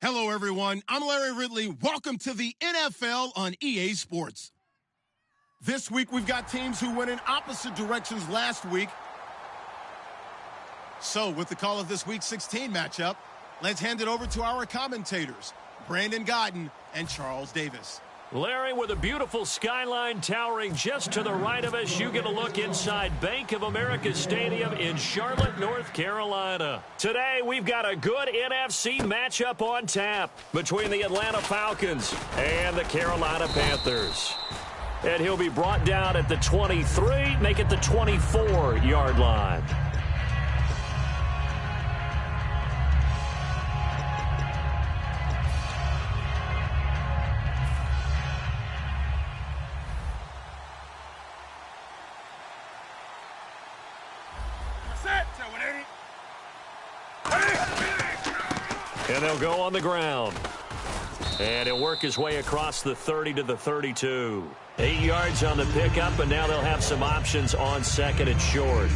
Hello, everyone. I'm Larry Ridley. Welcome to the NFL on EA Sports. This week, we've got teams who went in opposite directions last week. So, with the call of this week's 16 matchup, let's hand it over to our commentators, Brandon Godden and Charles Davis. Larry, with a beautiful skyline towering just to the right of us, you get a look inside Bank of America Stadium in Charlotte, North Carolina. Today, we've got a good NFC matchup on tap between the Atlanta Falcons and the Carolina Panthers. And he'll be brought down at the 23, make it the 24-yard line. And they'll go on the ground. And he'll work his way across the 30 to the 32. 8 yards on the pickup, and now they'll have some options on second and short.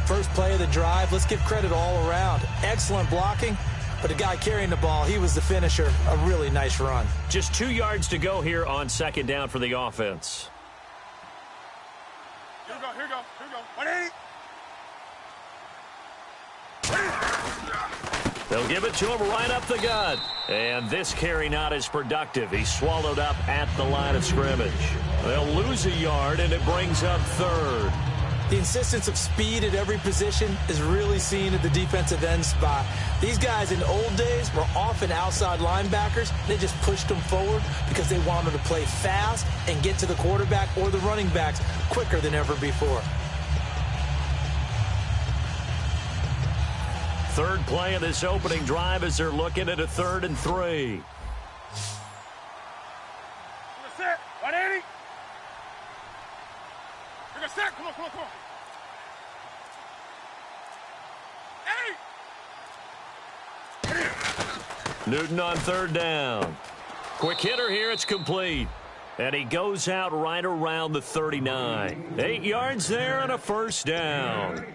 First play of the drive, let's give credit all around. Excellent blocking, but the guy carrying the ball, he was the finisher. A really nice run. Just 2 yards to go here on second down for the offense. Here we go. 180. They'll give it to him right up the gut. And this carry not as productive. He's swallowed up at the line of scrimmage. They'll lose a yard, and it brings up third. The insistence of speed at every position is really seen at the defensive end spot. These guys in the old days were often outside linebackers. They just pushed them forward because they wanted to play fast and get to the quarterback or the running backs quicker than ever before. Third play of this opening drive as they're looking at a 3rd and 3. Set. 180. We're going to set. Come on. Hey! Newton on 3rd down. Quick hitter here. It's complete. And he goes out right around the 39. 8 yards there and a first down.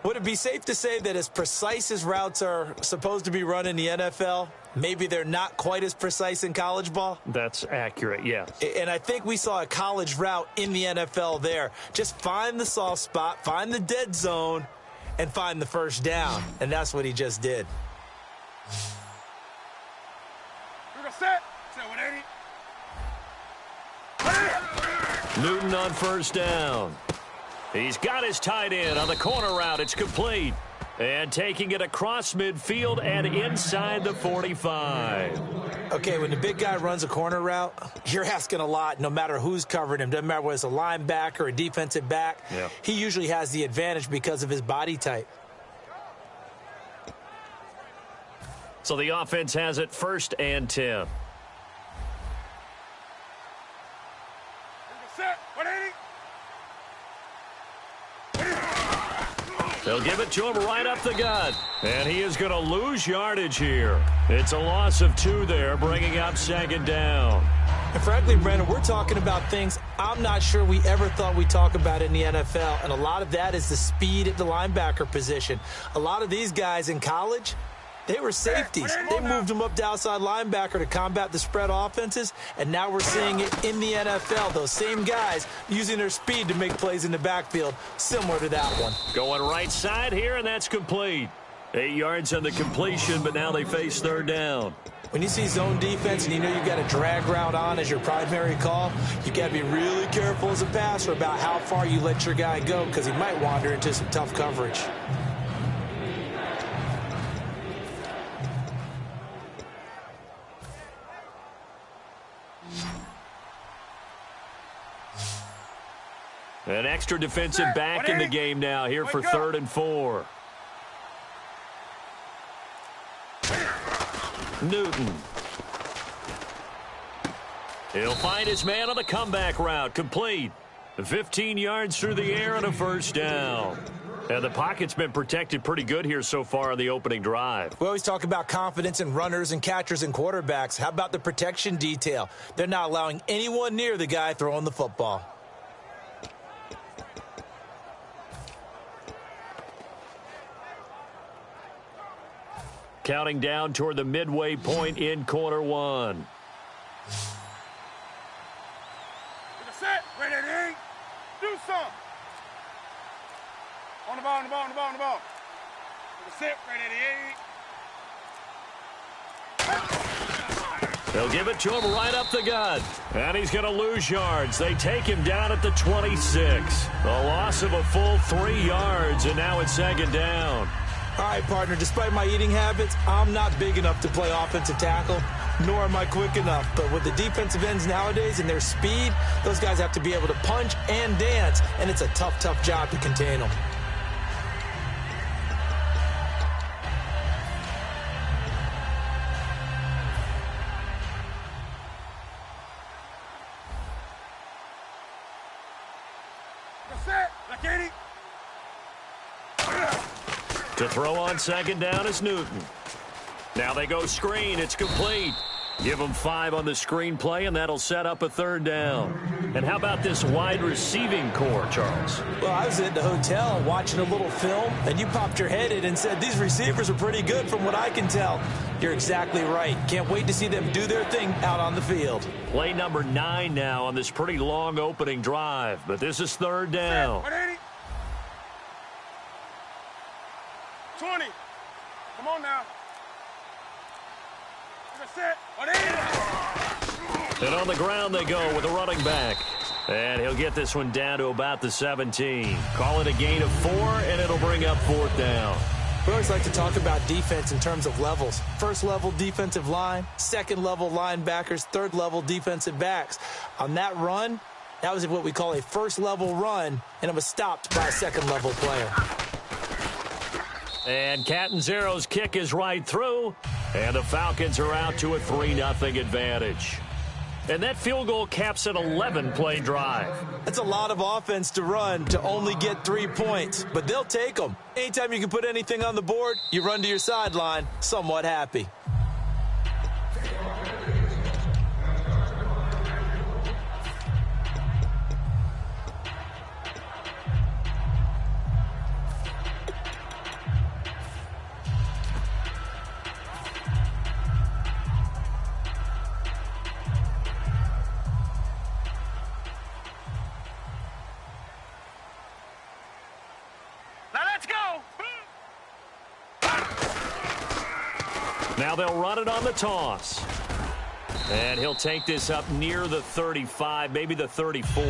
Would it be safe to say that as precise as routes are supposed to be run in the NFL, maybe they're not quite as precise in college ball? That's accurate, yes. And I think we saw a college route in the NFL there. Just find the soft spot, find the dead zone, and find the first down. And that's what he just did. We're going to set. Set 180. Newton on first down. He's got his tight end on the corner route. It's complete. And taking it across midfield and inside the 45. Okay, when the big guy runs a corner route, you're asking a lot no matter who's covering him. Doesn't matter whether it's a linebacker or a defensive back. Yeah. He usually has the advantage because of his body type. So the offense has it 1st and 10. Set. 180. They'll give it to him right up the gut. And he is going to lose yardage here. It's a loss of 2 there, bringing up 2nd down. And frankly, Brandon, we're talking about things I'm not sure we ever thought we'd talk about in the NFL. And a lot of that is the speed at the linebacker position. A lot of these guys in college, they were safeties. They moved them up to outside linebacker to combat the spread offenses, and now we're seeing it in the NFL. Those same guys using their speed to make plays in the backfield, similar to that one. Going right side here, and that's complete. 8 yards on the completion, but now they face 3rd down. When you see zone defense and you know you've got a drag route on as your primary call, you got to be really careful as a passer about how far you let your guy go because he might wander into some tough coverage. An extra defensive back in the game now here for 3rd and 4. Newton. He'll find his man on the comeback route. Complete. 15 yards through the air and a first down. And the pocket's been protected pretty good here so far on the opening drive. We always talk about confidence in runners and catchers and quarterbacks. How about the protection detail? They're not allowing anyone near the guy throwing the football. Counting down toward the midway point in quarter one. Set. Ready to eat. Do some. On the ball, on the ball, on the ball, on the ball. Set. Ready to eat. They'll give it to him right up the gut. And he's going to lose yards. They take him down at the 26. A loss of a full 3 yards, and now it's second down. All right, partner, despite my eating habits, I'm not big enough to play offensive tackle, nor am I quick enough. But with the defensive ends nowadays and their speed, those guys have to be able to punch and dance, and it's a tough, tough job to contain them. Set. Like 80. To throw on second down is Newton. Now they go screen. It's complete. Give them 5 on the screen play, and that'll set up a third down. And how about this wide receiving core, Charles? Well, I was at the hotel watching a little film, and you popped your head in and said, these receivers are pretty good from what I can tell. You're exactly right. Can't wait to see them do their thing out on the field. Play number 9 now on this pretty long opening drive, but this is third down. 20. Come on now. Set. And on the ground they go with a running back. And he'll get this one down to about the 17. Call it a gain of 4, and it'll bring up fourth down. We always like to talk about defense in terms of levels. First level defensive line, second level linebackers, third level defensive backs. On that run, that was what we call a first level run, and it was stopped by a second level player. And Catanzaro's kick is right through, and the Falcons are out to a 3-0 advantage. And that field goal caps an 11-play drive. That's a lot of offense to run to only get 3 points, but they'll take them. Anytime you can put anything on the board, you run to your sideline somewhat happy. Now they'll run it on the toss. And he'll take this up near the 35, maybe the 34.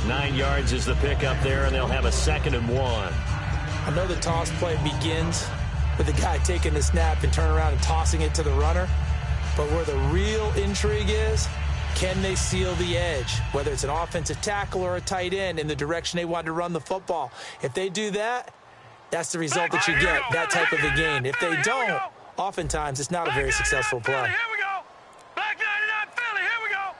9 yards is the pickup there, and they'll have a 2nd and 1. I know the toss play begins with the guy taking the snap and turning around and tossing it to the runner. But where the real intrigue is, can they seal the edge? Whether it's an offensive tackle or a tight end in the direction they want to run the football. If they do that, that's the result that you get, that type of a gain. If they don't, oftentimes it's not a very successful play. Here we go. Back 99 Philly. Here we go.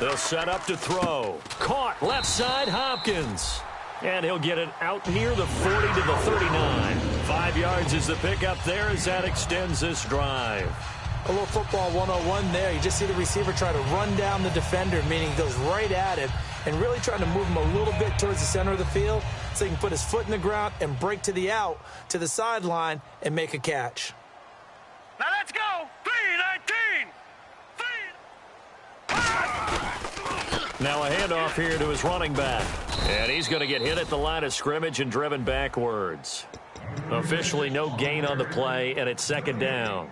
They'll set up to throw. Caught left side, Hopkins. And he'll get it out near the 40 to the 39. 5 yards is the pickup there as that extends this drive. A little football 101 there. You just see the receiver try to run down the defender, meaning he goes right at him and really trying to move him a little bit towards the center of the field so he can put his foot in the ground and break to the out, to the sideline, and make a catch. Now let's go. 3-19. Now a handoff here to his running back. And he's going to get hit at the line of scrimmage and driven backwards. Officially no gain on the play, and it's second down.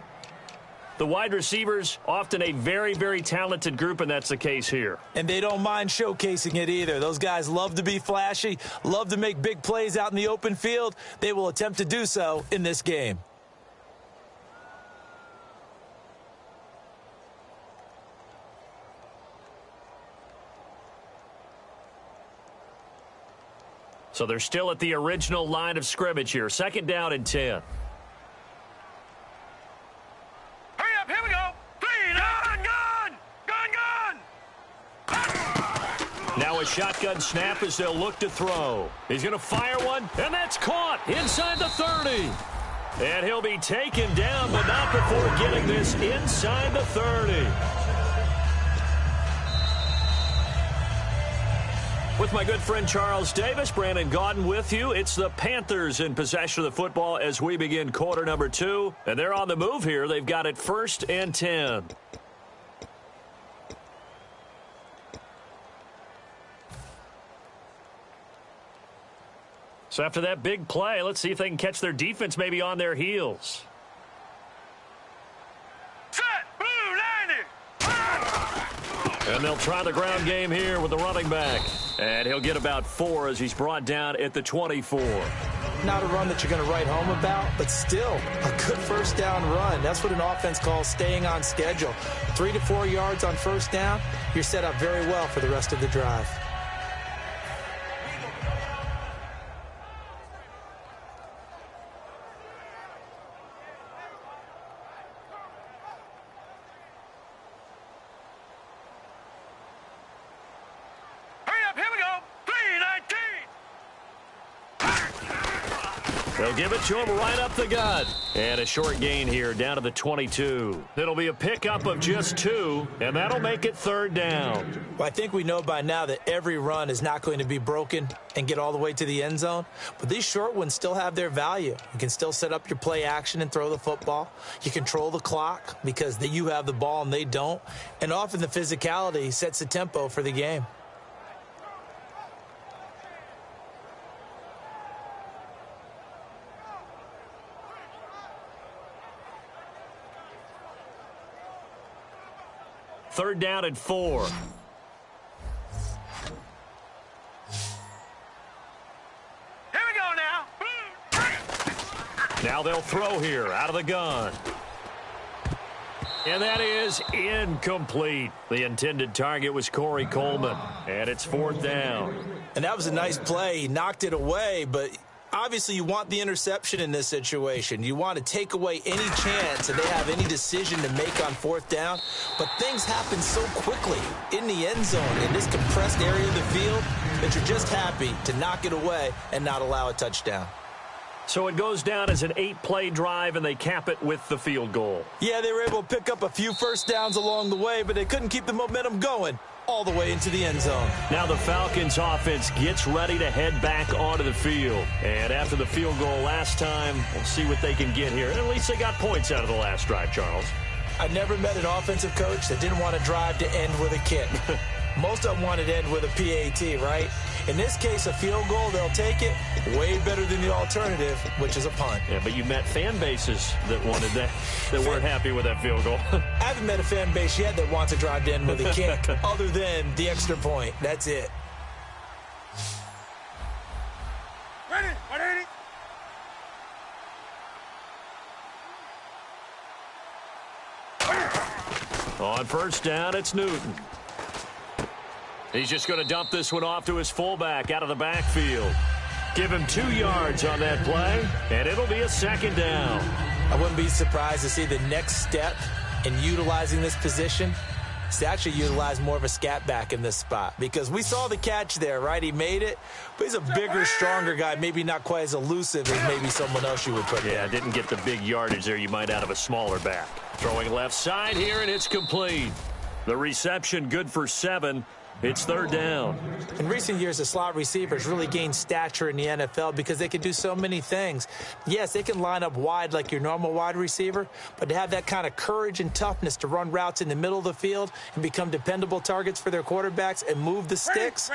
The wide receivers, often a very, very talented group, and that's the case here. And they don't mind showcasing it either. Those guys love to be flashy, love to make big plays out in the open field. They will attempt to do so in this game. So they're still at the original line of scrimmage here. Second down and 10. Now a shotgun snap as they'll look to throw. He's going to fire one, and that's caught inside the 30. And he'll be taken down, but not before getting this inside the 30. With my good friend Charles Davis, Brandon Gaudin with you. It's the Panthers in possession of the football as we begin quarter number 2. And they're on the move here. They've got it 1st and 10. So after that big play, let's see if they can catch their defense maybe on their heels. Set, move, landing. And they'll try the ground game here with the running back. And he'll get about 4 as he's brought down at the 24. Not a run that you're going to write home about, but still a good first down run. That's what an offense calls staying on schedule. 3 to 4 yards on first down, you're set up very well for the rest of the drive. They'll give it to him right up the gut. And a short gain here down to the 22. It'll be a pickup of just 2, and that'll make it 3rd down. Well, I think we know by now that every run is not going to be broken and get all the way to the end zone. But these short ones still have their value. You can still set up your play action and throw the football. You control the clock because you have the ball and they don't. And often the physicality sets the tempo for the game. Third down and 4. Here we go now. Now they'll throw here out of the gun. And that is incomplete. The intended target was Corey Coleman. And it's 4th down. And that was a nice play. He knocked it away, but obviously you want the interception in this situation. You want to take away any chance that they have any decision to make on 4th down. But things happen so quickly in the end zone in this compressed area of the field that you're just happy to knock it away and not allow a touchdown. So it goes down as an 8-play drive, and they cap it with the field goal. Yeah, they were able to pick up a few first downs along the way, but they couldn't keep the momentum going all the way into the end zone. Now the Falcons offense gets ready to head back onto the field. And after the field goal last time, we'll see what they can get here. And at least they got points out of the last drive, Charles. I never met an offensive coach that didn't want to drive to end with a kick. Most of them wanted to end with a PAT, right? In this case, a field goal, they'll take it. Way better than the alternative, which is a punt. Yeah, but you met fan bases that wanted that, that weren't happy with that field goal. I haven't met a fan base yet that wants to drive to end with a kick other than the extra point. That's it. Ready, 180. On first down, it's Newton. He's just going to dump this one off to his fullback out of the backfield. Give him 2 yards on that play, and it'll be a 2nd down. I wouldn't be surprised to see the next step in utilizing this position is to actually utilize more of a scat back in this spot, because we saw the catch there, right? He made it, but he's a bigger, stronger guy, maybe not quite as elusive as maybe someone else you would put there. Yeah, didn't get the big yardage there you might out of a smaller back. Throwing left side here, and it's complete. The reception good for 7. It's 3rd down. In recent years, the slot receivers really gained stature in the NFL because they can do so many things. Yes, they can line up wide like your normal wide receiver, but to have that kind of courage and toughness to run routes in the middle of the field and become dependable targets for their quarterbacks and move the sticks,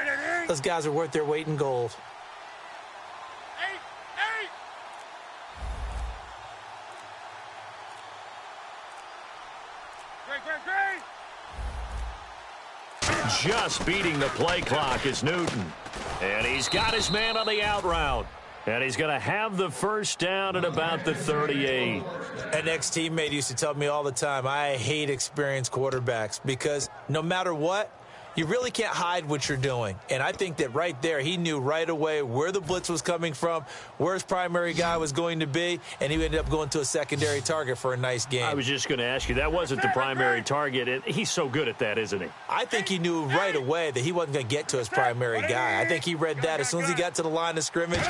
those guys are worth their weight in gold. Just beating the play clock is Newton. And he's got his man on the out route. And he's going to have the first down at about the 38. An ex-teammate used to tell me all the time, I hate experienced quarterbacks because no matter what, you really can't hide what you're doing. And I think that right there, he knew right away where the blitz was coming from, where his primary guy was going to be, and he ended up going to a secondary target for a nice game. I was just going to ask you, that wasn't the primary target. He's so good at that, isn't he? I think he knew right away that he wasn't going to get to his primary guy. I think he read that as soon as he got to the line of scrimmage,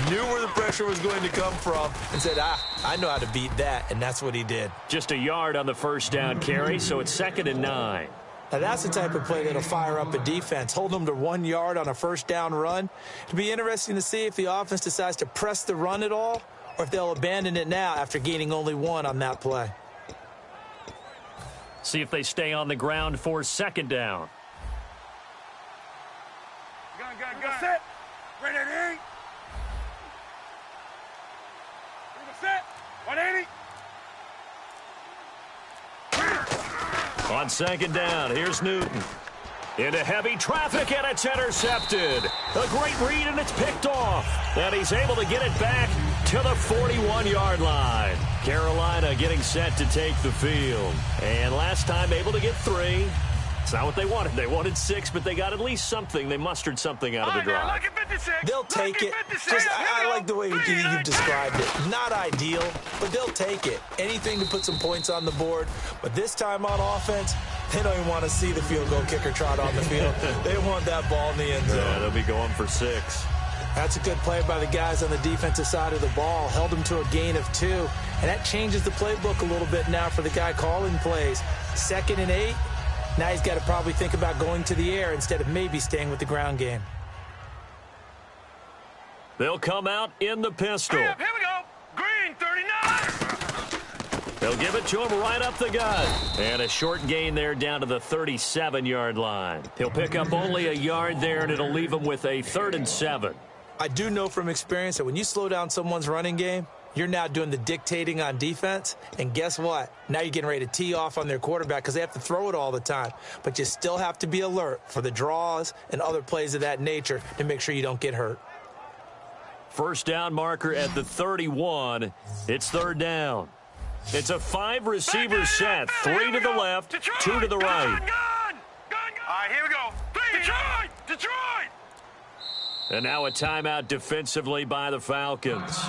knew where the pressure was going to come from, and said, I know how to beat that, and that's what he did. Just a yard on the first down carry, so it's 2nd and 9. Now, that's the type of play that'll fire up a defense. Hold them to 1 yard on a first down run. It'll be interesting to see if the offense decides to press the run at all or if they'll abandon it now after gaining only 1 on that play. See if they stay on the ground for second down. Gun. Set. Ready to aim. Set. 180. On second down, here's Newton. Into heavy traffic, and it's intercepted. A great read, and it's picked off. And he's able to get it back to the 41-yard line. Carolina getting set to take the field. And last time able to get 3. It's not what they wanted. They wanted 6, but they got at least something. They mustered something out of the drive. They'll take it. I like the way you've described it. Not ideal, but they'll take it. Anything to put some points on the board. But this time on offense, they don't even want to see the field goal kicker trot on the field. They want that ball in the end zone. Yeah, they'll be going for 6. That's a good play by the guys on the defensive side of the ball. Held them to a gain of 2. And that changes the playbook a little bit now for the guy calling plays. 2nd and 8. Now he's got to probably think about going to the air instead of maybe staying with the ground game. They'll come out in the pistol. Here we go. Green, 39. They'll give it to him right up the gut. And a short gain there down to the 37-yard line. He'll pick up only a yard there, and it'll leave him with a 3rd and 7. I do know from experience that when you slow down someone's running game, you're now doing the dictating on defense, and guess what? Now you're getting ready to tee off on their quarterback because they have to throw it all the time. But you still have to be alert for the draws and other plays of that nature to make sure you don't get hurt. First down marker at the 31. It's 3rd down. It's a 5-receiver set. 3 to the left, 2 to the right. Gun. All right, here we go. Detroit. And now a timeout defensively by the Falcons.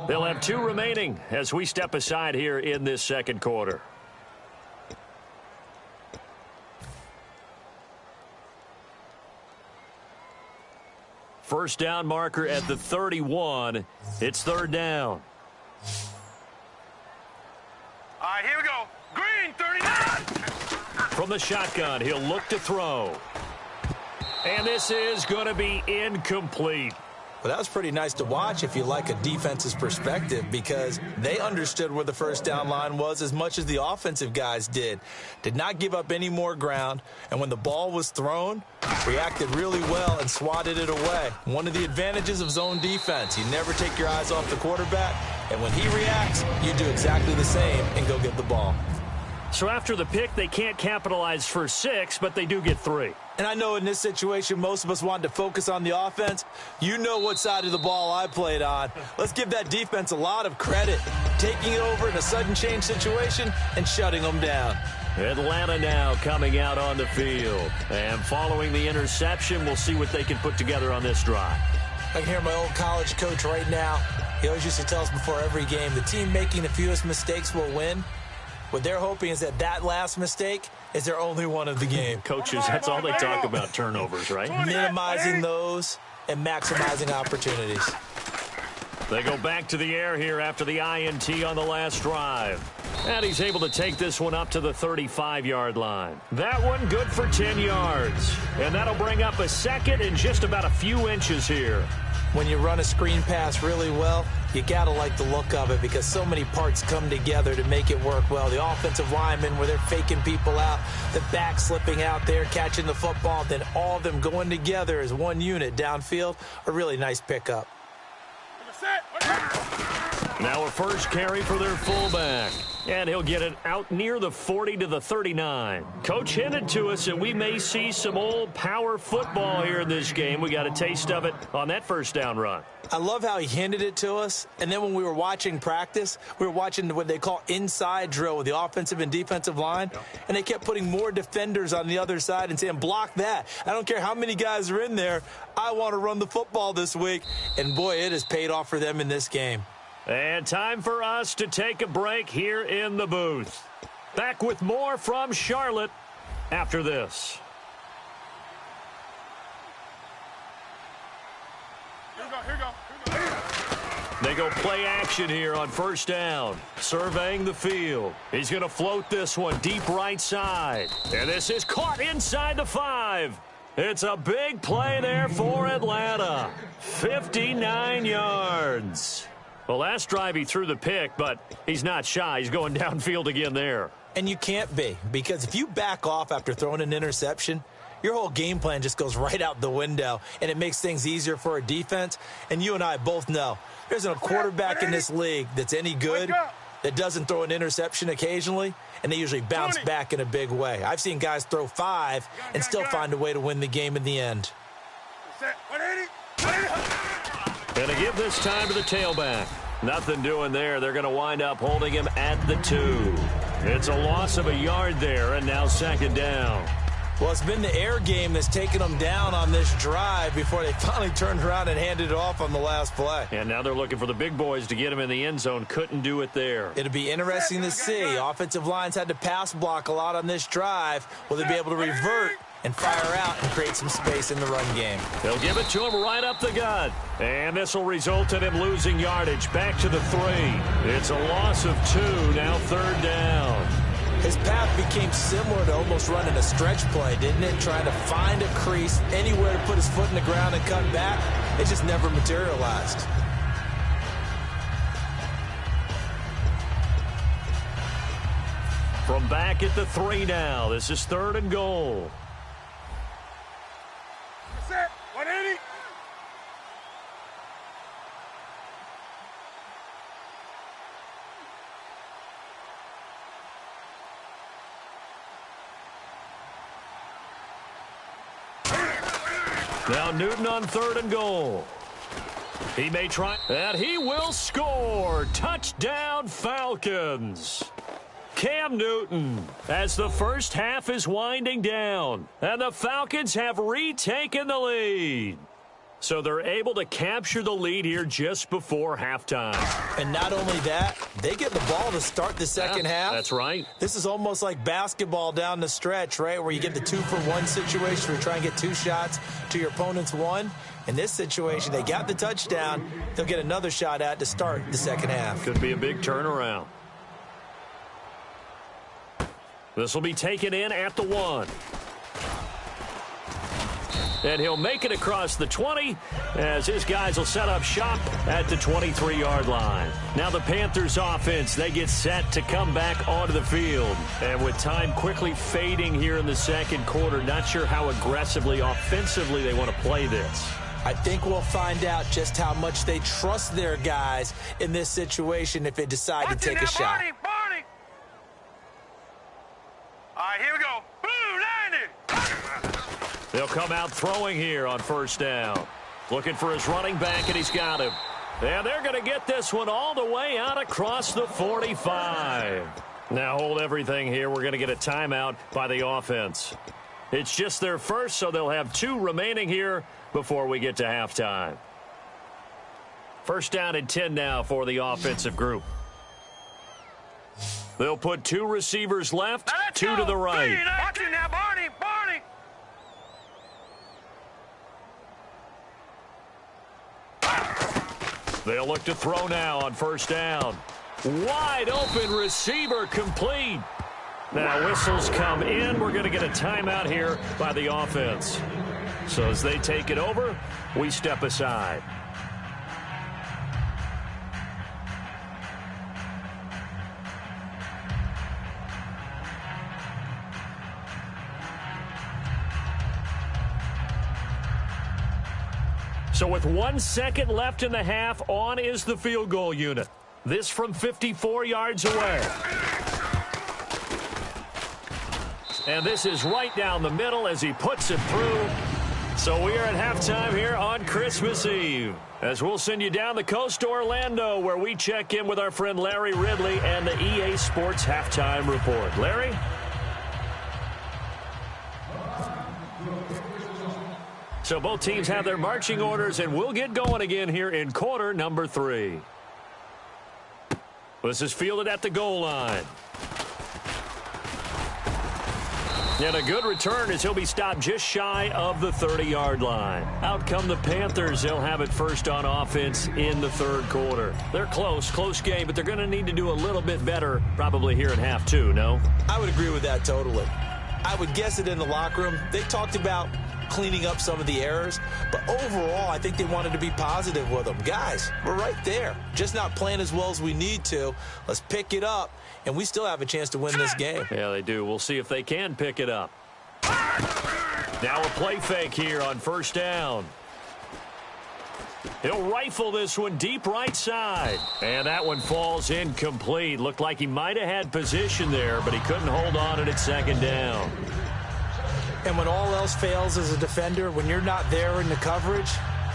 They'll have 2 remaining as we step aside here in this second quarter. First down marker at the 31. It's 3rd down. All right, here we go. Green, 39. From the shotgun, he'll look to throw. And this is going to be incomplete. Well, that was pretty nice to watch if you like a defense's perspective because they understood where the first down line was as much as the offensive guys did. Did not give up any more ground, and when the ball was thrown, reacted really well and swatted it away. One of the advantages of zone defense, you never take your eyes off the quarterback, and when he reacts, you do exactly the same and go get the ball. So after the pick, they can't capitalize for 6, but they do get 3. And I know in this situation, most of us wanted to focus on the offense. You know what side of the ball I played on. Let's give that defense a lot of credit. Taking it over in a sudden change situation and shutting them down. Atlanta now coming out on the field. And following the interception, we'll see what they can put together on this drive. I can hear my old college coach right now. He always used to tell us before every game, the team making the fewest mistakes will win. What they're hoping is that last mistake is their only one of the game. Coaches, that's all they talk about, turnovers, right? Minimizing those and maximizing opportunities. They go back to the air here after the INT on the last drive. And he's able to take this one up to the 35-yard line. That one good for 10 yards. And that'll bring up a 2nd and just about a few inches here. When you run a screen pass really well, you got to like the look of it because so many parts come together to make it work well. The offensive linemen where they're faking people out, the back slipping out there, catching the football, then all of them going together as one unit downfield, a really nice pickup. Now a first carry for their fullback. And he'll get it out near the 40 to the 39. Coach hinted to us that we may see some old power football here in this game. We got a taste of it on that first down run. I love how he hinted it to us. And then when we were watching practice, we were watching what they call inside drill with the offensive and defensive line. And they kept putting more defenders on the other side and saying, block that. I don't care how many guys are in there. I want to run the football this week. And, boy, it has paid off for them in this game. And time for us to take a break here in the booth. Back with more from Charlotte after this. Here we go. They go play action here on first down. Surveying the field. He's going to float this one deep right side. And this is caught inside the 5. It's a big play there for Atlanta. 59 yards. Well, last drive he threw the pick, but he's not shy. He's going downfield again there. And you can't be, because if you back off after throwing an interception, your whole game plan just goes right out the window, and it makes things easier for a defense. And you and I both know there's a quarterback in this league that's any good that doesn't throw an interception occasionally, and they usually bounce back in a big way. I've seen guys throw 5 and still find a way to win the game in the end. Going to give this time to the tailback. Nothing doing there. They're going to wind up holding him at the 2. It's a loss of a yard there, and now second down. Well, it's been the air game that's taken them down on this drive before they finally turned around and handed it off on the last play. And now they're looking for the big boys to get him in the end zone. Couldn't do it there. It'll be interesting to see. Offensive lines had to pass block a lot on this drive. Will they be able to revert and fire out and create some space in the run game? They'll give it to him right up the gut. And this will result in him losing yardage. Back to the 3. It's a loss of 2. Now third down. His path became similar to almost running a stretch play, didn't it? Trying to find a crease, anywhere to put his foot in the ground and cut back. It just never materialized. From back at the 3 now. This is 3rd and goal. Set. 180. Now Newton on 3rd and goal. He may try, and he will score. Touchdown, Falcons. Cam Newton, as the first half is winding down, and the Falcons have retaken the lead. So they're able to capture the lead here just before halftime. And not only that, they get the ball to start the second half. That's right. This is almost like basketball down the stretch, right, where you get the 2-for-1 situation where you try and get 2 shots to your opponent's 1. In this situation, they got the touchdown. They'll get another shot at to start the second half. Could be a big turnaround. This will be taken in at the 1. And he'll make it across the 20 as his guys will set up shop at the 23-yard line. Now the Panthers offense, they get set to come back onto the field. And with time quickly fading here in the second quarter, not sure how aggressively, offensively they want to play this. I think we'll find out just how much they trust their guys in this situation if they decide to take a shot. Barney. All right, here we go. Boom, 90. They'll come out throwing here on first down. Looking for his running back, and he's got him. And they're going to get this one all the way out across the 45. Now hold everything here. We're going to get a timeout by the offense. It's just their first, so they'll have 2 remaining here before we get to halftime. First down and 10 now for the offensive group. They'll put 2 receivers left, 2 to the right. Watch it now, Barney. They'll look to throw now on first down. Wide open receiver complete. Now whistles come in. We're going to get a timeout here by the offense. So as they take it over, we step aside. So with 1 second left in the half, on is the field goal unit. This from 54 yards away. And this is right down the middle as he puts it through. So we are at halftime here on Christmas Eve, as we'll send you down the coast to Orlando, where we check in with our friend Larry Ridley and the EA Sports Halftime Report. Larry? So both teams have their marching orders, and we'll get going again here in quarter number 3. This is fielded at the goal line. And a good return as he'll be stopped just shy of the 30-yard line. Out come the Panthers. They'll have it first on offense in the third quarter. They're close game, but they're going to need to do a little bit better probably here in half two, no? I would agree with that totally. I would guess it in the locker room. They talked about cleaning up some of the errors, but overall, I think they wanted to be positive with them. Guys, we're right there. Just not playing as well as we need to. Let's pick it up, and we still have a chance to win this game. Yeah, they do. We'll see if they can pick it up. Now a play fake here on first down. He'll rifle this one deep right side. And that one falls incomplete. Looked like he might have had position there, but he couldn't hold on at second down. And when all else fails as a defender, when you're not there in the coverage,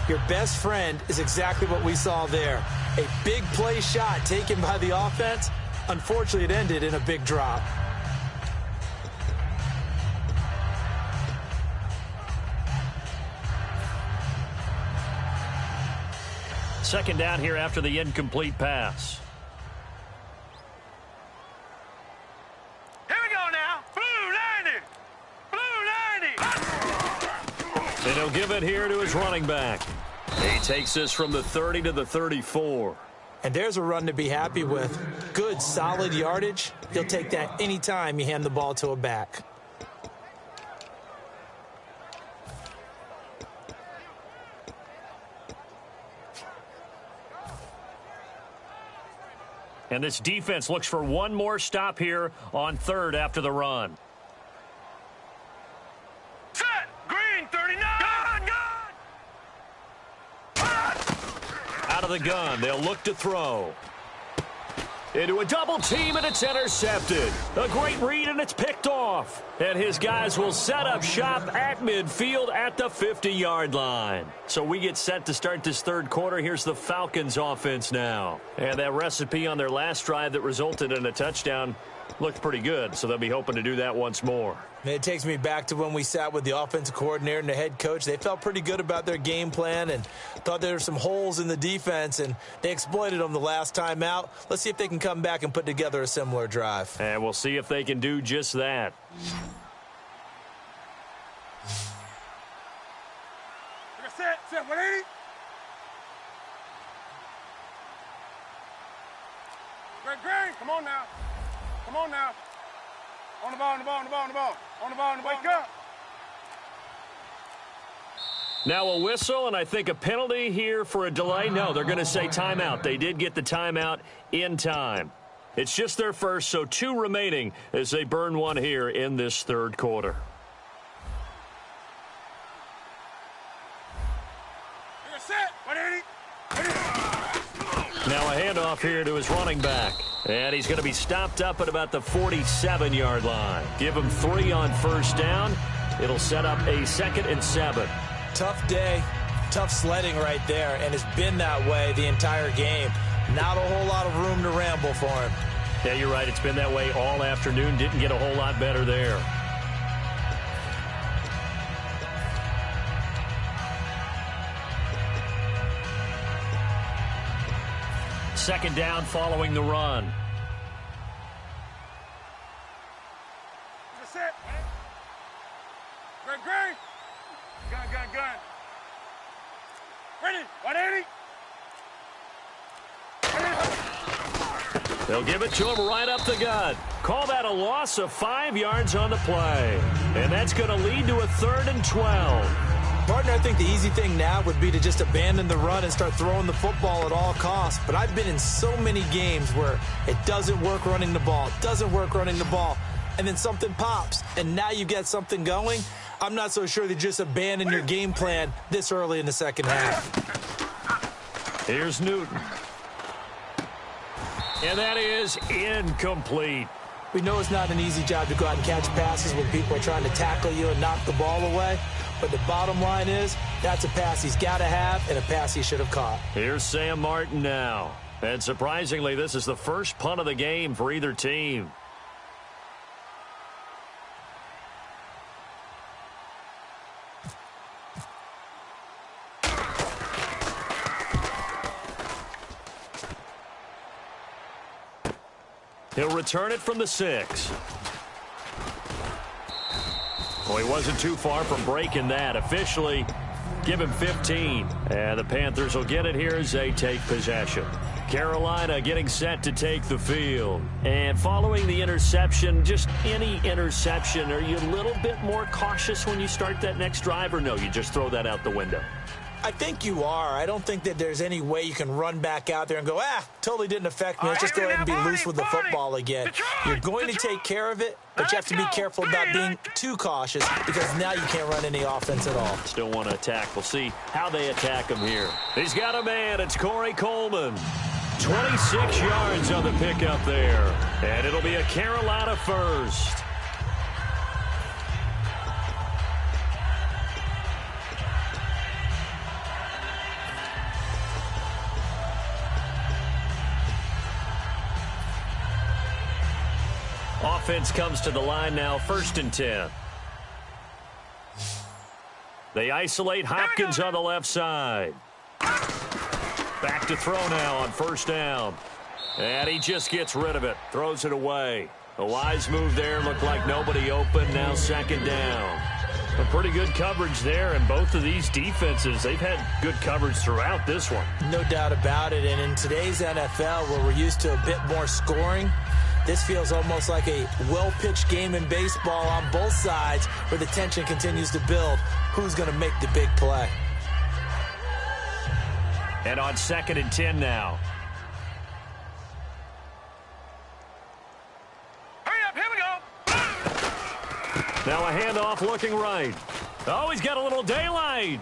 your best friend is exactly what we saw there. A big play shot taken by the offense. Unfortunately, it ended in a big drop. Second down here after the incomplete pass. Here we go now. Blue 90. Blue 90. And he'll give it here to his running back. He takes this from the 30 to the 34. And there's a run to be happy with. Good, solid yardage. He'll take that anytime you hand the ball to a back. And this defense looks for one more stop here on third after the run. Set. Green 39. Gun. Out of the gun, they'll look to throw. Into a double team, and it's intercepted. A great read, and it's picked off. And his guys will set up shop at midfield at the 50-yard line. So we get set to start this third quarter. Here's the Falcons offense now. And that recipe on their last drive that resulted in a touchdown looked pretty good, so they'll be hoping to do that once more. It takes me back to when we sat with the offensive coordinator and the head coach. They felt pretty good about their game plan and thought there were some holes in the defense, and they exploited them the last time out. Let's see if they can come back and put together a similar drive. And we'll see if they can do just that. Set 180. Green, come on now. Come on now. On the ball. Wake up. Now a whistle, and I think a penalty here for a delay. No, they're going to say timeout. They did get the timeout in time. It's just their first, so 2 remaining as they burn one here in this third quarter. Set 180. Now a handoff here to his running back. And he's going to be stopped up at about the 47-yard line. Give him 3 on first down. It'll set up a 2nd and 7. Tough day, tough sledding right there, and it's been that way the entire game. Not a whole lot of room to ramble for him. Yeah, you're right. It's been that way all afternoon. Didn't get a whole lot better there. Second down following the run. Set. Green. Gun. Ready. 180. They'll give it to him right up the gut. Call that a loss of 5 yards on the play. And that's going to lead to a 3rd and 12. Partner, I think the easy thing now would be to just abandon the run and start throwing the football at all costs. But I've been in so many games where it doesn't work running the ball, and then something pops, and now you get something going. I'm not so sure that you just abandon your game plan this early in the second half. Here's Newton. And that is incomplete. We know it's not an easy job to go out and catch passes when people are trying to tackle you and knock the ball away. But the bottom line is, that's a pass he's got to have and a pass he should have caught. Here's Sam Martin now. And surprisingly, this is the first punt of the game for either team. He'll return it from the 6. Well, he wasn't too far from breaking that. Officially, give him 15. And the Panthers will get it here as they take possession. Carolina getting set to take the field. And following the interception, just any interception, are you a little bit more cautious when you start that next drive, or no, you just throw that out the window? I think you are. I don't think that there's any way you can run back out there and go, totally didn't affect me. Let's just go ahead and be loose with the football again. You're going to take care of it, but you have to be careful about being too cautious because now you can't run any offense at all. Still want to attack. We'll see how they attack him here. He's got a man. It's Corey Coleman. 26 yards on the pickup there. And it'll be a Carolina first. Offense comes to the line now, 1st and 10. They isolate Hopkins on the left side. Back to throw now on 1st down. And he just gets rid of it, throws it away. A wise move there, looked like nobody open, now 2nd down. A pretty good coverage there, and both of these defenses, they've had good coverage throughout this one. No doubt about it, and in today's NFL, where we're used to a bit more scoring, this feels almost like a well-pitched game in baseball on both sides where the tension continues to build. Who's going to make the big play? And on 2nd and 10 now. Hurry up, here we go. Now a handoff looking right. Oh, he's got a little daylight.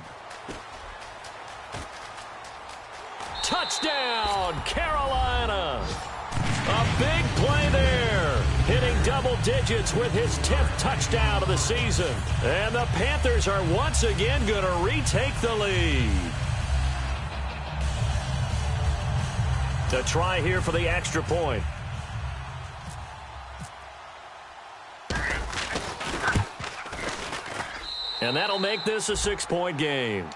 Touchdown, Carolina. A big play there. Hitting double digits with his 10th touchdown of the season. And the Panthers are once again going to retake the lead. To try here for the extra point. And that'll make this a 6-point game.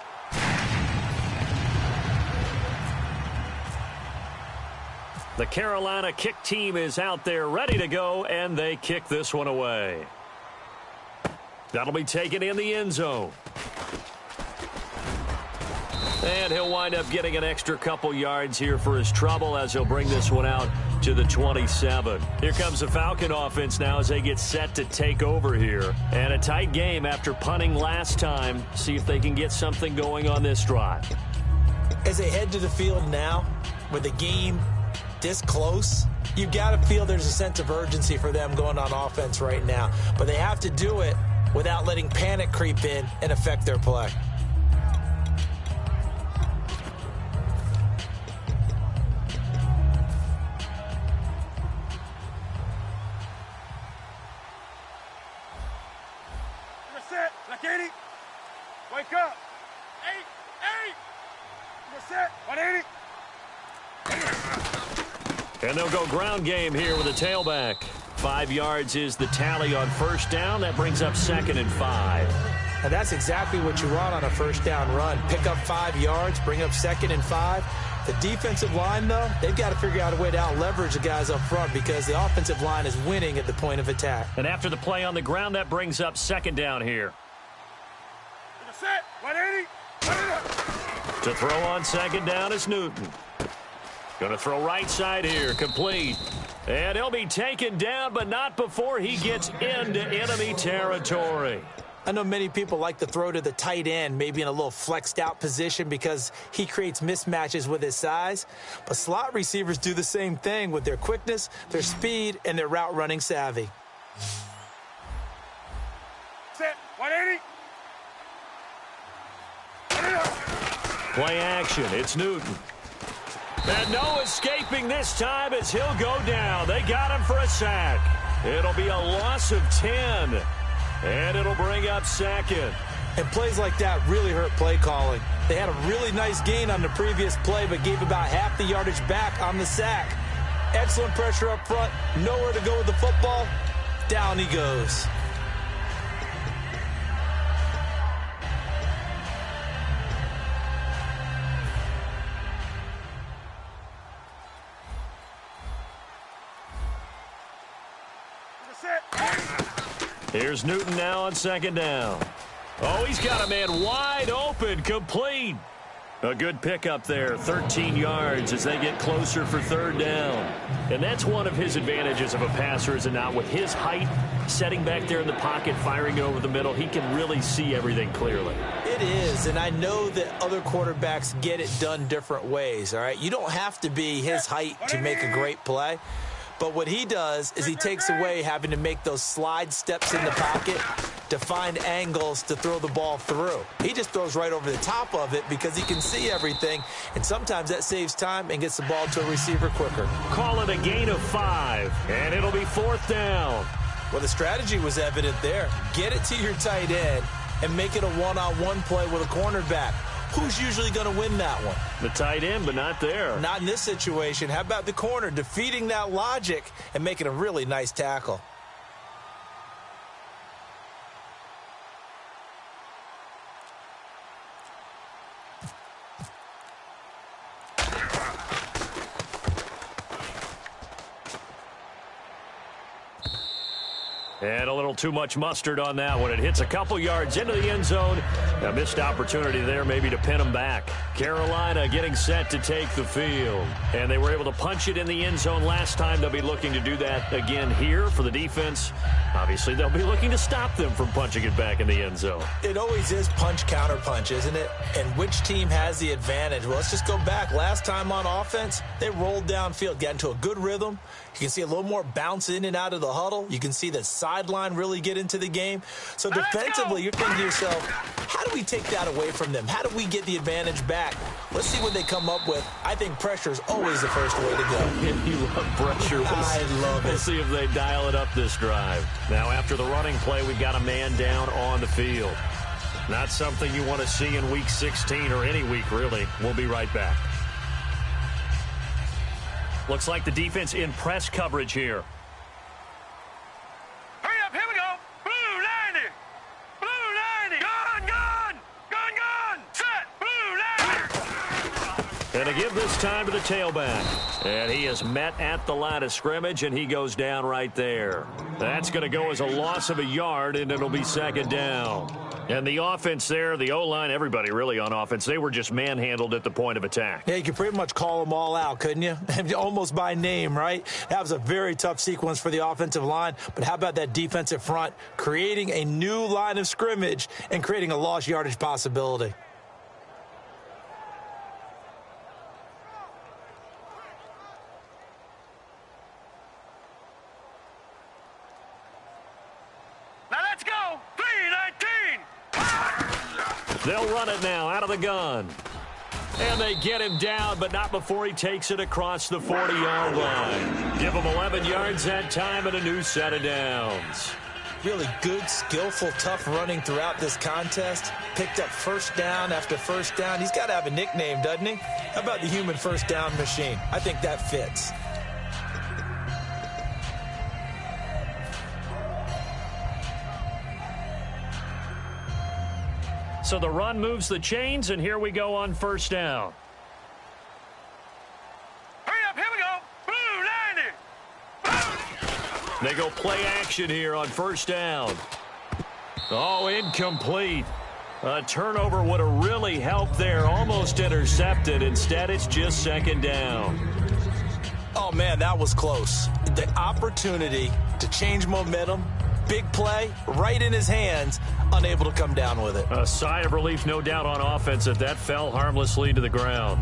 The Carolina kick team is out there ready to go, and they kick this one away. That'll be taken in the end zone. And he'll wind up getting an extra couple yards here for his trouble as he'll bring this one out to the 27. Here comes the Falcon offense now as they get set to take over here. And a tight game after punting last time. See if they can get something going on this drive. As they head to the field now, with the game this close, you've got to feel there's a sense of urgency for them going on offense right now. But they have to do it without letting panic creep in and affect their play. Set. Like 80. Wake up. 8. You're set. 180. And they'll go ground game here with a tailback. 5 yards is the tally on 1st down. That brings up 2nd and 5. And that's exactly what you want on a 1st down run. Pick up 5 yards, bring up 2nd and 5. The defensive line, though, they've got to figure out a way to out-leverage the guys up front because the offensive line is winning at the point of attack. And after the play on the ground, that brings up 2nd down here. Set. 180. To throw on 2nd down is Newton. Going to throw right side here, complete. And he'll be taken down, but not before he gets into enemy territory. I know many people like to throw to the tight end, maybe in a little flexed out position because he creates mismatches with his size. But slot receivers do the same thing with their quickness, their speed, and their route running savvy. Set. 180. Play action. It's Newton. And no escaping this time as he'll go down. They got him for a sack. It'll be a loss of 10. And it'll bring up 2nd. And plays like that really hurt play calling. They had a really nice gain on the previous play, but gave about half the yardage back on the sack. Excellent pressure up front. Nowhere to go with the football. Down he goes. Here's Newton now on second down. Oh, he's got a man wide open, complete. A good pickup there, 13 yards as they get closer for third down. And that's one of his advantages of a passer, is it not? With his height, setting back there in the pocket, firing it over the middle, he can really see everything clearly. It is, and I know that other quarterbacks get it done different ways, all right? You don't have to be his height to make a great play. But what he does is he takes away having to make those slide steps in the pocket to find angles to throw the ball through. He just throws right over the top of it because he can see everything, and sometimes that saves time and gets the ball to a receiver quicker. Call it a gain of 5, and it'll be fourth down. Well, the strategy was evident there. Get it to your tight end and make it a one-on-one play with a cornerback. Who's usually going to win that one? The tight end, but not there. Not in this situation. How about the corner defeating that logic and making a really nice tackle? And a little too much mustard on that one. It hits a couple yards into the end zone. A missed opportunity there maybe to pin them back. Carolina getting set to take the field. And they were able to punch it in the end zone last time. They'll be looking to do that again here for the defense. Obviously, they'll be looking to stop them from punching it back in the end zone. It always is punch, counter punch, isn't it? And which team has the advantage? Well, let's just go back. Last time on offense, they rolled downfield, got into a good rhythm. You can see a little more bounce in and out of the huddle. You can see the sideline really get into the game. So defensively, you're thinking to yourself, how do we take that away from them? How do we get the advantage back? Let's see what they come up with. I think pressure is always the first way to go. You love pressure. I love it. We'll see if they dial it up this drive. Now, after the running play, we've got a man down on the field. Not something you want to see in Week 16 or any week, really. We'll be right back. Looks like the defense in press coverage here. Hurry up, here we go. Blue 90. Blue 90. Gun, gun. Gun, gun. Set. Blue 90. And to give this time to the tailback. And he is met at the line of scrimmage, and he goes down right there. That's going to go as a loss of a yard, and it'll be second down. And the offense there, the O-line, everybody really on offense, they were just manhandled at the point of attack. Yeah, you could pretty much call them all out, couldn't you? Almost by name, right? That was a very tough sequence for the offensive line. But how about that defensive front creating a new line of scrimmage and creating a lost yardage possibility? Now let's go. 319. They'll run it now out of the gun. And they get him down, but not before he takes it across the 40-yard line. Give him 11 yards that time and a new set of downs. Really good, skillful, tough running throughout this contest. Picked up first down after first down. He's got to have a nickname, doesn't he? How about the human first down machine? I think that fits. So the run moves the chains, and here we go on first down. Hurry up, here we go. Blue 90. They go play action here on first down. Oh, incomplete. A turnover would have really helped there. Almost intercepted. Instead, it's just second down. Oh, man, that was close. The opportunity to change momentum, big play, right in his hands, unable to come down with it. A sigh of relief, no doubt, on offense that fell harmlessly to the ground.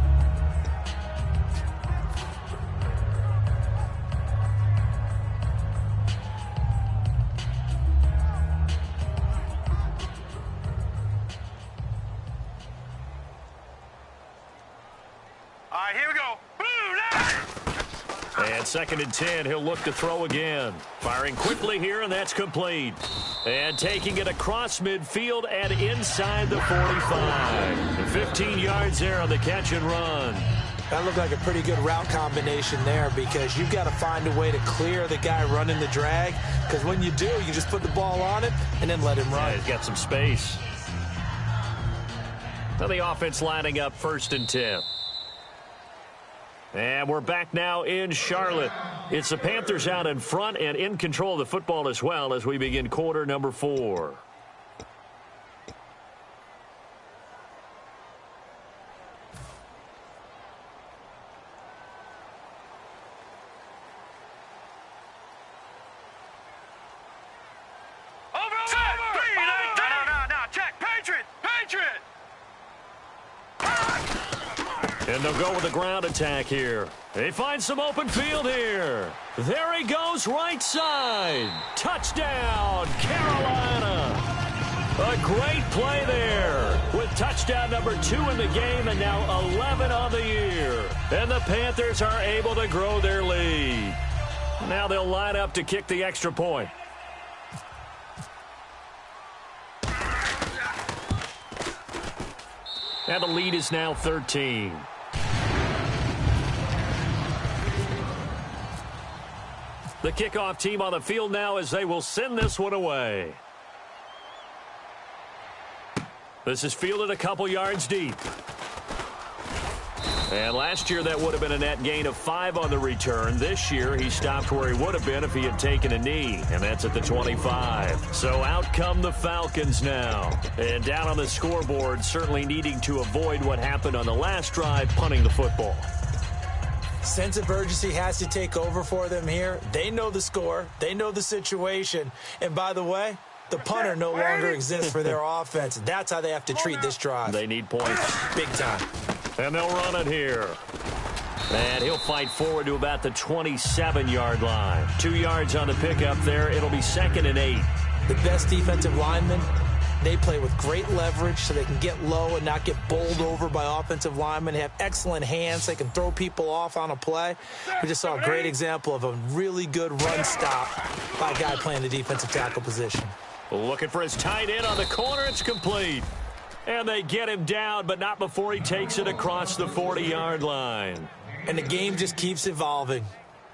All right, here we go. Blue 90. And second and 10, he'll look to throw again. Firing quickly here, and that's complete. And taking it across midfield and inside the 45. 15 yards there on the catch and run. That looked like a pretty good route combination there because you've got to find a way to clear the guy running the drag, because when you do, you just put the ball on it and then let him run. Yeah, he's got some space. Now the offense lining up first and 10. And we're back now in Charlotte. It's the Panthers out in front and in control of the football as well as we begin quarter number 4. And they'll go with the ground attack here. They find some open field here. There he goes, right side. Touchdown, Carolina. A great play there with touchdown number 2 in the game and now 11 on the year. And the Panthers are able to grow their lead. Now they'll line up to kick the extra point. And the lead is now 13. The kickoff team on the field now as they will send this one away. This is fielded a couple yards deep. And last year that would have been a net gain of 5 on the return. This year he stopped where he would have been if he had taken a knee, and that's at the 25. So out come the Falcons now. And down on the scoreboard, certainly needing to avoid what happened on the last drive, punting the football. Sense of urgency has to take over for them here. They know the score. They know the situation. And by the way, the punter no longer exists for their offense. That's how they have to treat this drive. They need points. Big time. And they'll run it here. And he'll fight forward to about the 27-yard line. 2 yards on the pickup there. It'll be 2nd and 8. The best defensive linemen, they play with great leverage so they can get low and not get bowled over by offensive linemen. They have excellent hands. They can throw people off on a play. We just saw a great example of a really good run stop by a guy playing the defensive tackle position. Looking for his tight end on the corner. It's complete. And they get him down, but not before he takes it across the 40-yard line. And the game just keeps evolving.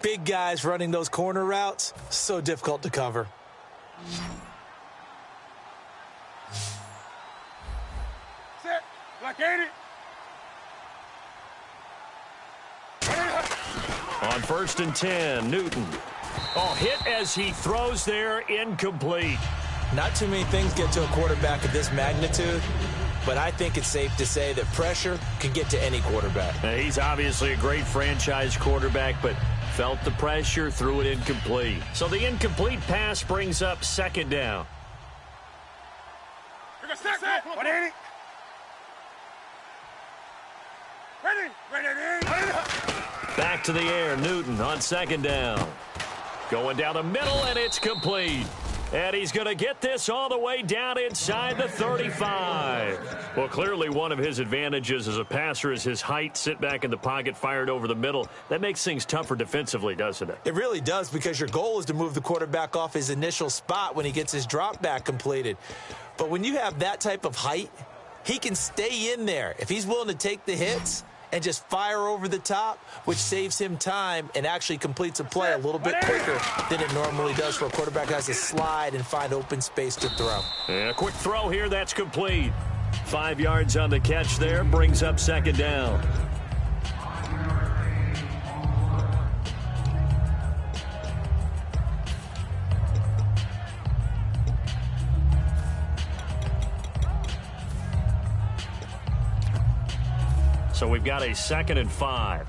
Big guys running those corner routes, so difficult to cover. Set. Like 80. On 1st and 10, Newton. Oh, hit as he throws there, incomplete. Not too many things get to a quarterback of this magnitude, but I think it's safe to say that pressure can get to any quarterback. He's obviously a great franchise quarterback, but felt the pressure, threw it incomplete. So the incomplete pass brings up 2nd down. Set. 180. Ready. Back to the air, Newton on 2nd down. Going down the middle, and it's complete. And he's going to get this all the way down inside the 35. Well, clearly one of his advantages as a passer is his height. Sit back in the pocket, fired over the middle. That makes things tougher defensively, doesn't it? It really does, because your goal is to move the quarterback off his initial spot when he gets his drop back completed. But when you have that type of height, he can stay in there. If he's willing to take the hits and just fire over the top, which saves him time and actually completes a play a little bit quicker than it normally does for a quarterback who has to slide and find open space to throw. And a quick throw here, that's complete. 5 yards on the catch there, brings up 2nd down. So we've got a 2nd and 5.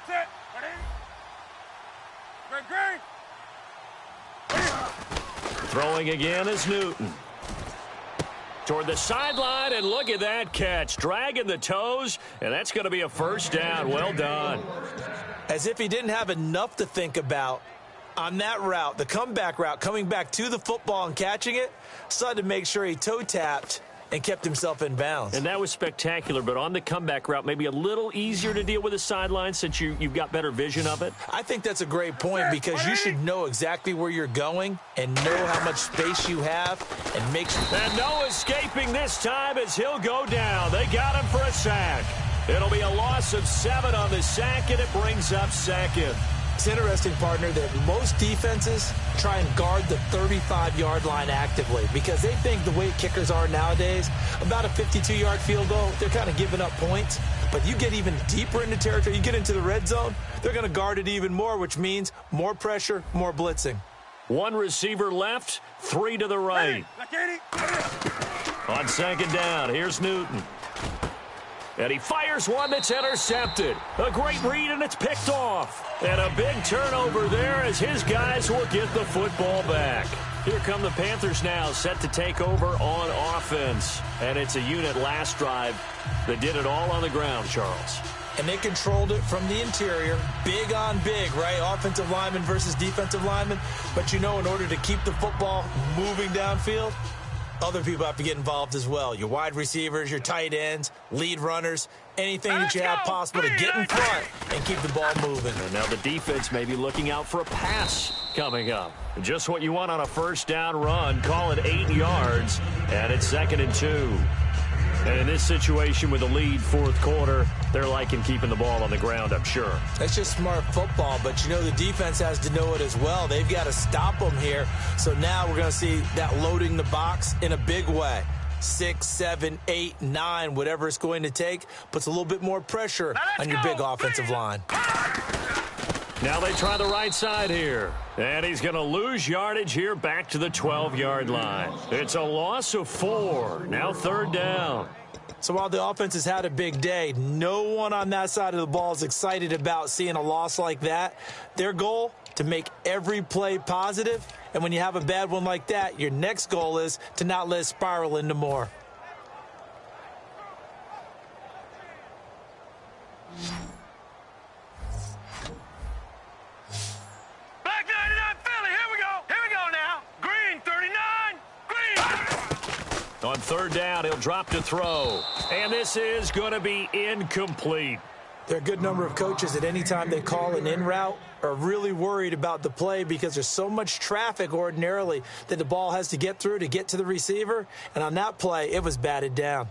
Set. Ready. Throwing again is Newton. Toward the sideline, and look at that catch. Dragging the toes, and that's going to be a 1st down. Well done. As if he didn't have enough to think about on that route, the comeback route, coming back to the football and catching it, so had to make sure he toe-tapped and kept himself in bounds. And that was spectacular, but on the comeback route, maybe a little easier to deal with the sideline since you've got better vision of it? I think that's a great point, because you should know exactly where you're going and know how much space you have and make sure. And no escaping this time as he'll go down. They got him for a sack. It'll be a loss of 7 on the sack, and it brings up 2nd. It's interesting, partner, that most defenses try and guard the 35-yard line actively because they think the way kickers are nowadays, about a 52-yard field goal, they're kind of giving up points. But you get even deeper into territory, you get into the red zone, they're going to guard it even more, which means more pressure, more blitzing. One receiver left, 3 to the right. On second down, here's Newton. And he fires one that's intercepted. A great read, and it's picked off. And a big turnover there as his guys will get the football back. Here come the Panthers now, set to take over on offense. And it's a unit last drive that did it all on the ground, Charles. And they controlled it from the interior. Big on big, right? Offensive lineman versus defensive lineman. But you know, in order to keep the football moving downfield, other people have to get involved as well. Your wide receivers, your tight ends, lead runners, anything that you have possible to get in front and keep the ball moving. And now the defense may be looking out for a pass coming up. Just what you want on a first down run. Call it 8 yards, and it's 2nd and 2. And in this situation with the lead, fourth quarter, they're liking keeping the ball on the ground, I'm sure. That's just smart football, but you know the defense has to know it as well. They've got to stop them here. So now we're going to see that loading the box in a big way. 6, 7, 8, 9, whatever it's going to take, puts a little bit more pressure on your big offensive line. Now they try the right side here. And he's going to lose yardage here back to the 12-yard line. It's a loss of 4. Now 3rd down. So while the offense has had a big day, no one on that side of the ball is excited about seeing a loss like that. Their goal, to make every play positive. And when you have a bad one like that, your next goal is to not let it spiral into more. Back 99 Philly, here we go. Here we go now. Green 39, green. On 3rd down, he'll drop to throw. And this is going to be incomplete. There are a good number of coaches that any time they call an in route are really worried about the play because there's so much traffic ordinarily that the ball has to get through to get to the receiver. And on that play, it was batted down.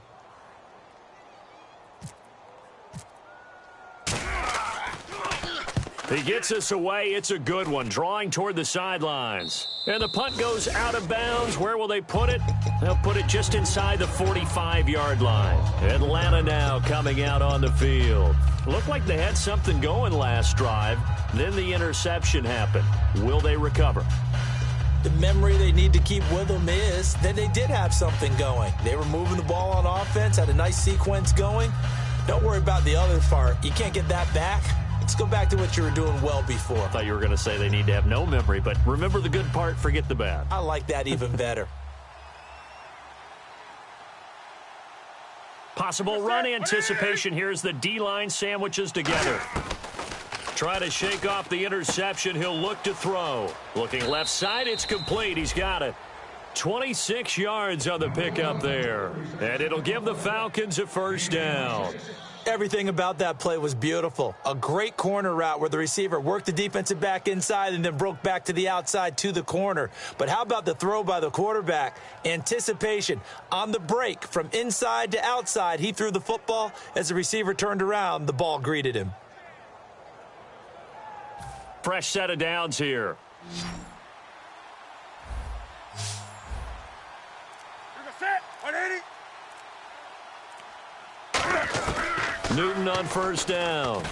He gets us away. It's a good one, drawing toward the sidelines. And the punt goes out of bounds. Where will they put it? They'll put it just inside the 45-yard line. Atlanta now coming out on the field. Looked like they had something going last drive. Then the interception happened. Will they recover? The memory they need to keep with them is that they did have something going. They were moving the ball on offense, had a nice sequence going. Don't worry about the other part. You can't get that back. Let's go back to what you were doing well before. I thought you were going to say they need to have no memory, but remember the good part, forget the bad. I like that even better. Possible run anticipation here as the D-line sandwiches together. Try to shake off the interception. He'll look to throw. Looking left side, it's complete. He's got it. 26 yards on the pickup there. And it'll give the Falcons a first down. Everything about that play was beautiful. A great corner route where the receiver worked the defensive back inside and then broke back to the outside to the corner. But how about the throw by the quarterback? Anticipation on the break from inside to outside. He threw the football. As the receiver turned around, the ball greeted him. Fresh set of downs here. Set, 180. Newton on first down.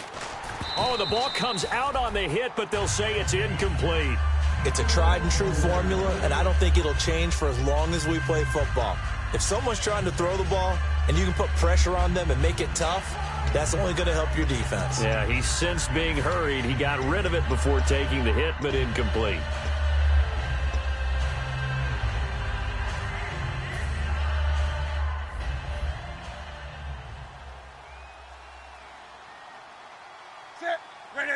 Oh, the ball comes out on the hit, but they'll say it's incomplete. It's a tried and true formula, and I don't think it'll change for as long as we play football. If someone's trying to throw the ball and you can put pressure on them and make it tough, that's only going to help your defense. Yeah, he sensed being hurried. He got rid of it before taking the hit, but incomplete. Set, ready.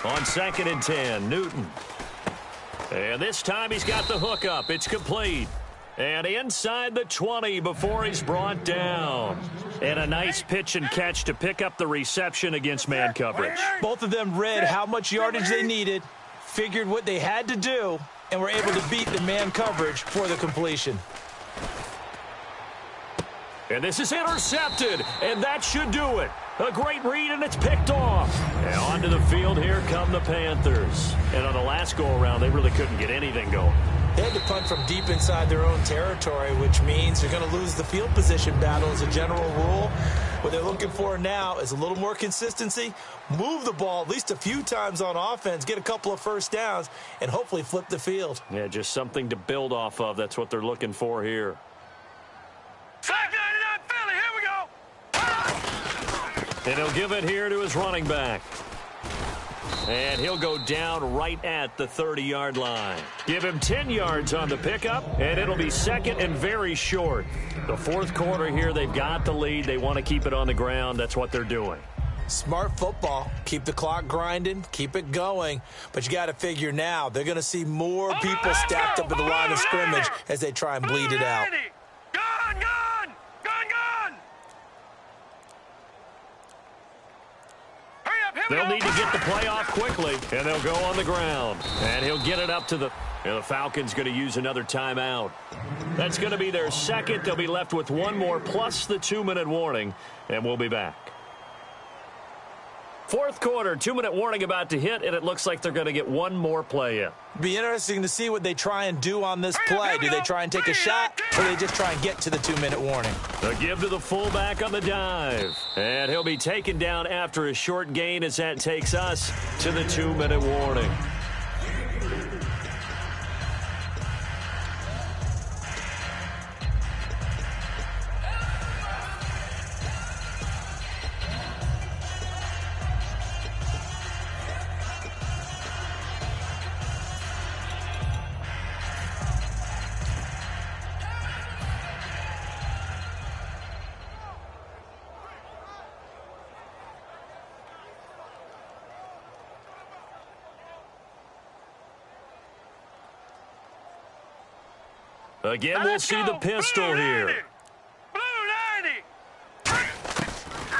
On 2nd and 10, Newton. And this time he's got the hook up. It's complete. And inside the 20 before he's brought down. And a nice pitch and catch to pick up the reception against man coverage. Both of them read how much yardage they needed, figured what they had to do, and were able to beat the man coverage for the completion. And this is intercepted, and that should do it. A great read, and it's picked off. And onto the field, here come the Panthers. And on the last go-around, they really couldn't get anything going. They had to punt from deep inside their own territory, which means they're going to lose the field position battle as a general rule. What they're looking for now is a little more consistency, move the ball at least a few times on offense, get a couple of first downs, and hopefully flip the field. Yeah, just something to build off of. That's what they're looking for here. Sack 99 Philly, here we go. And he'll give it here to his running back. And he'll go down right at the 30-yard line. Give him 10 yards on the pickup, and it'll be second and very short. The fourth quarter here, they've got the lead. They want to keep it on the ground. That's what they're doing. Smart football. Keep the clock grinding. Keep it going. But you got to figure now, they're going to see more people stacked up at the line of scrimmage as they try and bleed it out. Gun, gun, gun, gun. Hurry up, here we They'll go. need to get the play off quickly, and they'll go on the ground. And he'll get it up to the... And the Falcons going to use another timeout. That's going to be their second. They'll be left with one more plus the 2-minute warning, and we'll be back. Fourth quarter, 2-minute warning about to hit, and it looks like they're going to get one more play in. Be interesting to see what they try and do on this play. Do they try and take a shot, or do they just try and get to the 2-minute warning? A give to the fullback on the dive. And he'll be taken down after a short gain as that takes us to the 2-minute warning. Again, we'll see the pistol here. Blue 90.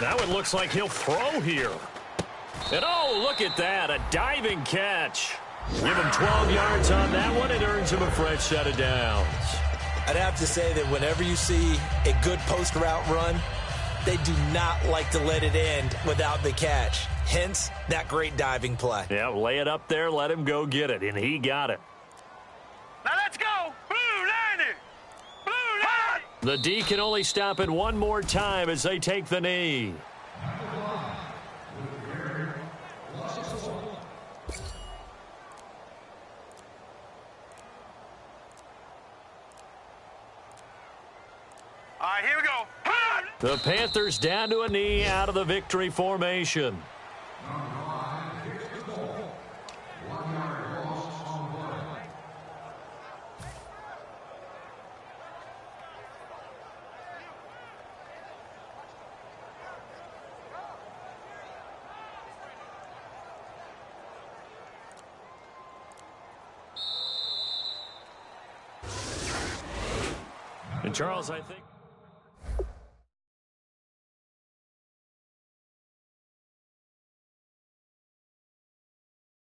Now it looks like he'll throw here. And oh, look at that, a diving catch. Give him 12 yards on that one. It earns him a fresh set of downs. I'd have to say that whenever you see a good post route run, they do not like to let it end without the catch. Hence, that great diving play. Yeah, lay it up there, let him go get it, and he got it. Now let's go. Blue 90. Blue 90. The D can only stop it one more time as they take the knee. All right, here we go. The Panthers down to a knee out of the victory formation. And Charles, I think...